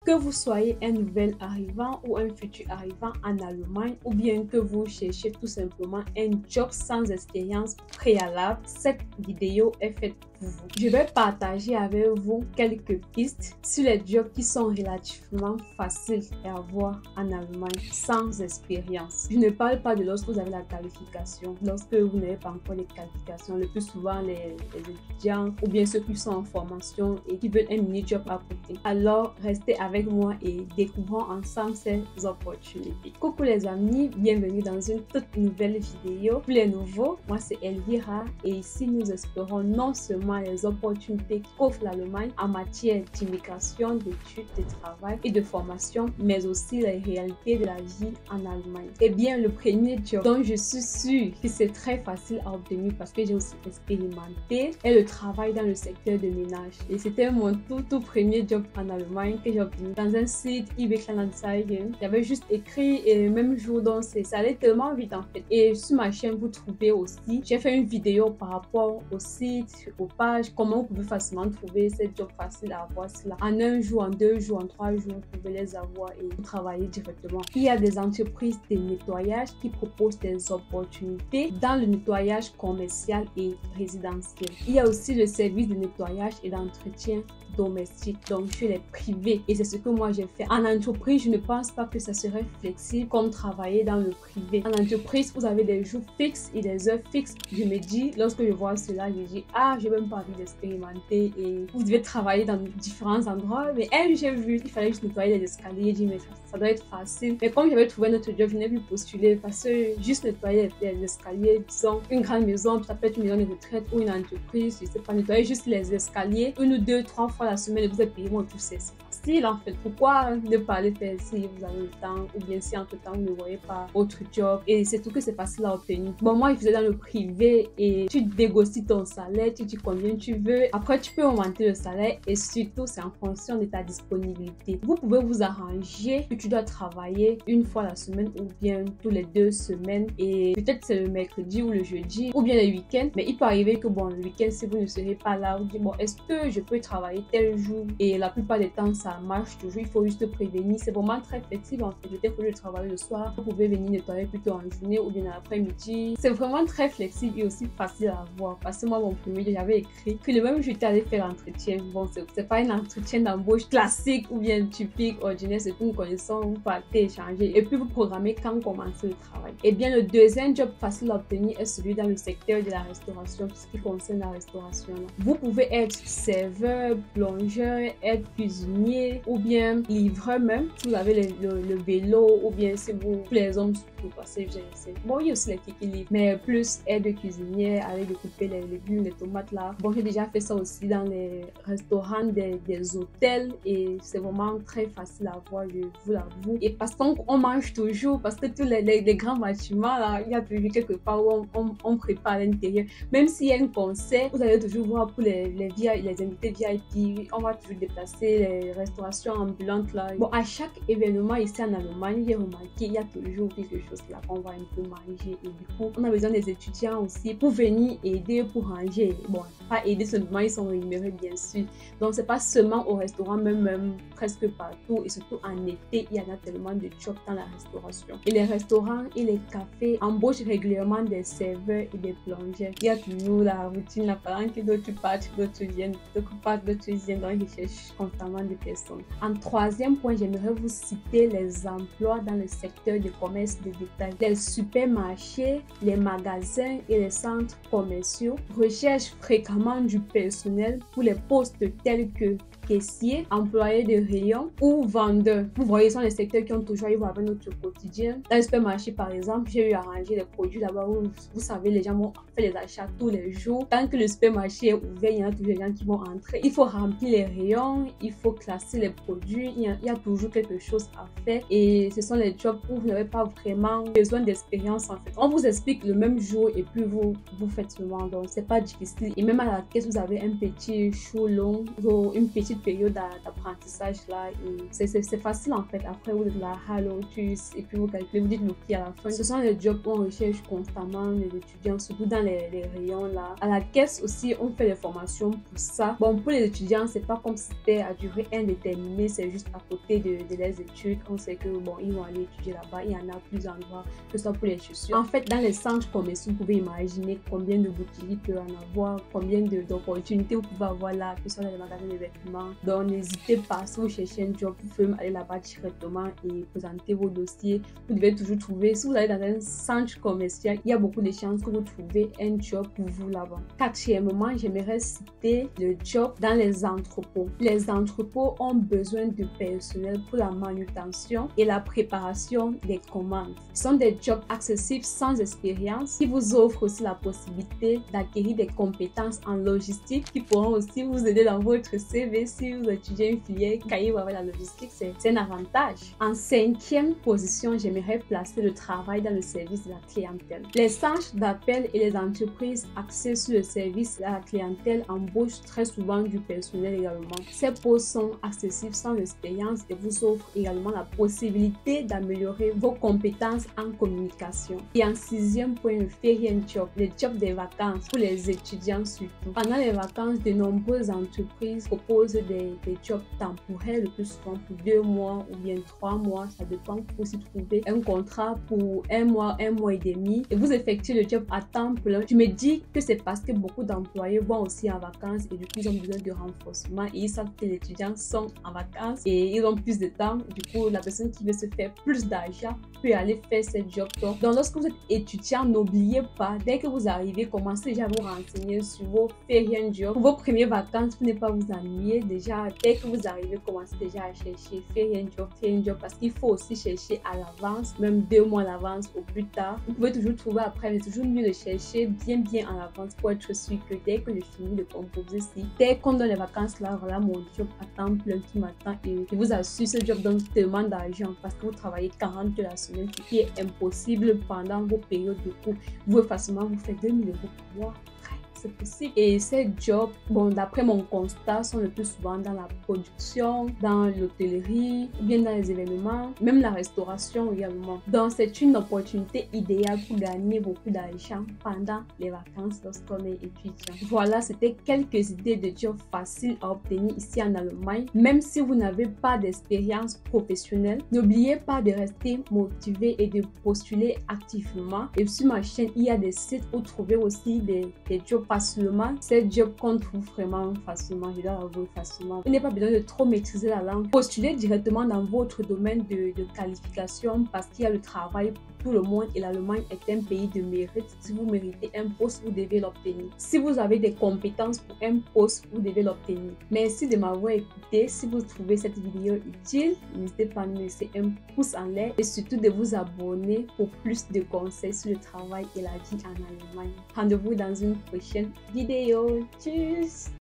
Que vous soyez un nouvel arrivant ou un futur arrivant en Allemagne, ou bien que vous cherchez tout simplement un job sans expérience préalable, cette vidéo est faite pour vous. Je vais partager avec vous quelques pistes sur les jobs qui sont relativement faciles à avoir en Allemagne sans expérience. Je ne parle pas de lorsque vous avez la qualification, lorsque vous n'avez pas encore les qualifications. Le plus souvent, les étudiants ou bien ceux qui sont en formation et qui veulent un mini-job à côté. Alors, restez avec moi et découvrons ensemble ces opportunités. Coucou les amis, bienvenue dans une toute nouvelle vidéo. Pour les nouveaux, moi c'est Elvira et ici nous explorons non seulement les opportunités qu'offre l'Allemagne en matière d'immigration, d'études, de travail et de formation, mais aussi les réalités de la vie en Allemagne. Et bien, le premier job dont je suis sûre que c'est très facile à obtenir parce que j'ai aussi expérimenté est le travail dans le secteur de ménage. Et c'était mon tout premier job en Allemagne que j'ai obtenu dans un site eBay Kleinanzeigen. J'avais juste écrit et le même jour, donc ça allait tellement vite en fait. Et sur ma chaîne, vous trouvez aussi, j'ai fait une vidéo par rapport au site, aux pages, comment vous pouvez facilement trouver ces jobs faciles à avoir cela. En un jour, en 2 jours, en 3 jours, vous pouvez les avoir et vous travailler directement. Il y a des entreprises de nettoyage qui proposent des opportunités dans le nettoyage commercial et résidentiel. Il y a aussi le service de nettoyage et d'entretien domestique, donc chez les privés, et c'est ce que moi j'ai fait. En entreprise, je ne pense pas que ça serait flexible comme travailler dans le privé. En entreprise, vous avez des jours fixes et des heures fixes. Je me dis, lorsque je vois cela, je dis, ah, j'ai même pas envie d'expérimenter et vous devez travailler dans différents endroits. Mais j'ai vu qu'il fallait juste nettoyer les escaliers. J'ai dit, mais ça doit être facile. Mais comme j'avais trouvé notre job, je n'ai plus postulé parce que juste nettoyer les escaliers, disons, une grande maison, ça peut être une maison de retraite ou une entreprise, je sais pas, nettoyer juste les escaliers 1 ou 2, 3 fois la semaine et vous êtes payé, moi, tout c'est facile en fait. Pourquoi ne pas aller faire si vous avez le temps ou bien si entre temps vous ne voyez pas autre job et c'est tout que c'est facile à obtenir. Bon, moi, je faisais dans le privé et tu négocies ton salaire, tu dis combien tu veux. Après, tu peux augmenter le salaire et surtout, c'est en fonction de ta disponibilité. Vous pouvez vous arranger que tu dois travailler 1 fois la semaine ou bien tous les 2 semaines et peut-être c'est le mercredi ou le jeudi ou bien le week-end. Mais il peut arriver que bon, le week-end, si vous ne serez pas là, vous dites bon, est-ce que je peux travailler tel jour? Et la plupart des temps, ça marche toujours. Il faut juste prévenir. C'est vraiment très flexible en fait. Peut-être que je travaille le soir, vous pouvez venir nettoyer plutôt en journée ou bien à l'après-midi. C'est vraiment très flexible et aussi facile à voir. Parce que moi, mon premier, j'avais écrit que le même jour, j'étais allé faire l'entretien. Bon, c'est pas un entretien d'embauche classique ou bien typique, ordinaire. C'est une connaissance, vous partez échanger et puis vous programmez quand commencer le travail. Et bien, le deuxième job facile à obtenir est celui dans le secteur de la restauration, tout ce qui concerne la restauration. Vous pouvez être serveur, plongeur, être cuisinier ou bien livreur même. Si vous avez le vélo ou bien si vous, les hommes surtout, parce que bon, il y a aussi les filles qui livrent, mais plus aide cuisinière, aller découper les légumes, les tomates là. Bon, j'ai déjà fait ça aussi dans les restaurants des hôtels et c'est vraiment très facile à voir, je vous l'avoue. Et parce qu'on mange toujours, parce que tous les grands bâtiments là, il y a toujours quelque part où on prépare à l'intérieur. Même s'il y a un concert, vous allez toujours voir pour les invités VIP, on va toujours déplacer les restaurations ambulantes là. Bon, à chaque événement ici en Allemagne, j'ai remarqué, il y a toujours quelque chose là qu'on va un peu manger et du coup, on a besoin des étudiants aussi pour venir aider pour ranger. Bon, pas aider seulement, ils sont rémunérés bien sûr. Donc, c'est pas seulement au restaurant, même presque partout et surtout en été, il y en a tellement de jobs dans la restauration. Et les restaurants et les cafés embauchent régulièrement des serveurs et des plongeurs. Il y a toujours la routine, la parole que d'autres partent, d'autres viennent, d'autres partent, d'autres viennent, donc ils cherchent constamment des personnes. En troisième point, j'aimerais vous citer les emplois dans le secteur du commerce de détail. Les supermarchés, les magasins et les centres commerciaux recherchent fréquemment du personnel pour les postes tels que caissier, employé de rayon ou vendeur. Vous voyez, ce sont les secteurs qui ont toujours eu avec notre quotidien. Dans le supermarché, par exemple, j'ai eu à ranger les produits là-bas où, vous savez, les gens vont faire les achats tous les jours. Tant que le supermarché est ouvert, il y en a toujours des gens qui vont entrer. Il faut remplir les rayons, il faut classer les produits. Il y a toujours quelque chose à faire et ce sont les jobs où vous n'avez pas vraiment besoin d'expérience en fait. On vous explique le même jour et puis vous faites seulement. Donc, c'est pas difficile. Et même à la caisse, vous avez un petit chou long, une petite période d'apprentissage là, et c'est facile en fait. Après, vous êtes là, hello, tschüss, et puis vous calculez, vous dites le prix à la fin. Ce sont les jobs où on recherche constamment les étudiants, surtout dans les rayons là. À la caisse aussi, on fait des formations pour ça. Bon, pour les étudiants, c'est pas comme si c'était à durée indéterminée, c'est juste à côté de les études. On sait que bon, ils vont aller étudier là-bas. Il y en a plusieurs endroits, que ce soit pour les chaussures. En fait, dans les centres commerciaux, vous pouvez imaginer combien de boutiques il peut en avoir, combien d'opportunités vous pouvez avoir là, que ce soit dans les magasins de vêtements. Donc, n'hésitez pas, si vous cherchez un job, vous pouvez aller là-bas directement et présenter vos dossiers. Vous devez toujours trouver, si vous allez dans un centre commercial, il y a beaucoup de chances que vous trouvez un job pour vous là-bas. Quatrièmement, j'aimerais citer le job dans les entrepôts. Les entrepôts ont besoin de personnel pour la manutention et la préparation des commandes. Ce sont des jobs accessibles sans expérience qui vous offrent aussi la possibilité d'acquérir des compétences en logistique qui pourront aussi vous aider dans votre CV. Si vous étudiez une filière cahier avec la logistique, c'est un avantage. En cinquième position, j'aimerais placer le travail dans le service de la clientèle. Les centres d'appel et les entreprises axées sur le service à la clientèle embauchent très souvent du personnel également. Ces postes sont accessibles sans expérience et vous offrent également la possibilité d'améliorer vos compétences en communication. Et en sixième point, le ferienjob, le job des vacances pour les étudiants surtout. Pendant les vacances, de nombreuses entreprises proposent des jobs temporaires, le plus souvent pour 2 mois ou bien 3 mois, ça dépend. Vous pouvez aussi trouver un contrat pour 1 mois et demi et vous effectuez le job à temps plein. Je me dis que c'est parce que beaucoup d'employés vont aussi en vacances et du coup ils ont besoin de renforcement et ils savent que les étudiants sont en vacances et ils ont plus de temps. Du coup, la personne qui veut se faire plus d'argent peut aller faire ce job. Donc lorsque vous êtes étudiant, n'oubliez pas, dès que vous arrivez, commencez déjà à vous renseigner sur vos ferienjobs. Pour vos premières vacances, pour ne pas vous ennuyer, déjà dès que vous arrivez, commencez déjà à chercher ferienjob parce qu'il faut aussi chercher à l'avance, même 2 mois à l'avance au plus tard. Vous pouvez toujours trouver après, mais c'est toujours mieux de chercher bien en avance pour être sûr que dès que je finis de composer, dès qu'on donne les vacances là, voilà mon job à temps plein qui m'attend et je vous assure, ce job donne tellement d'argent parce que vous travaillez 40 heures la semaine, ce qui est impossible pendant vos périodes de cours. Vous pouvez facilement vous faire 2 000 € par mois. C'est possible. Et ces jobs, bon, d'après mon constat, sont le plus souvent dans la production, dans l'hôtellerie, ou bien dans les événements, même la restauration également. Donc, c'est une opportunité idéale pour gagner beaucoup d'argent pendant les vacances lorsqu'on est étudiant. Voilà, c'était quelques idées de jobs faciles à obtenir ici en Allemagne. Même si vous n'avez pas d'expérience professionnelle, n'oubliez pas de rester motivé et de postuler activement. Et sur ma chaîne, il y a des sites où trouver aussi des jobs facilement. Ces jobs qu'on trouve vraiment facilement, je dois l'avouer facilement. Vous n'avez pas besoin de trop maîtriser la langue. Postulez directement dans votre domaine de qualification parce qu'il y a le travail pour tout le monde et l'Allemagne est un pays de mérite. Si vous méritez un poste, vous devez l'obtenir. Si vous avez des compétences pour un poste, vous devez l'obtenir. Merci de m'avoir écouté. Si vous trouvez cette vidéo utile, n'hésitez pas à me laisser un pouce en l'air et surtout de vous abonner pour plus de conseils sur le travail et la vie en Allemagne. Rendez-vous dans une prochaine vidéo. Tschüss!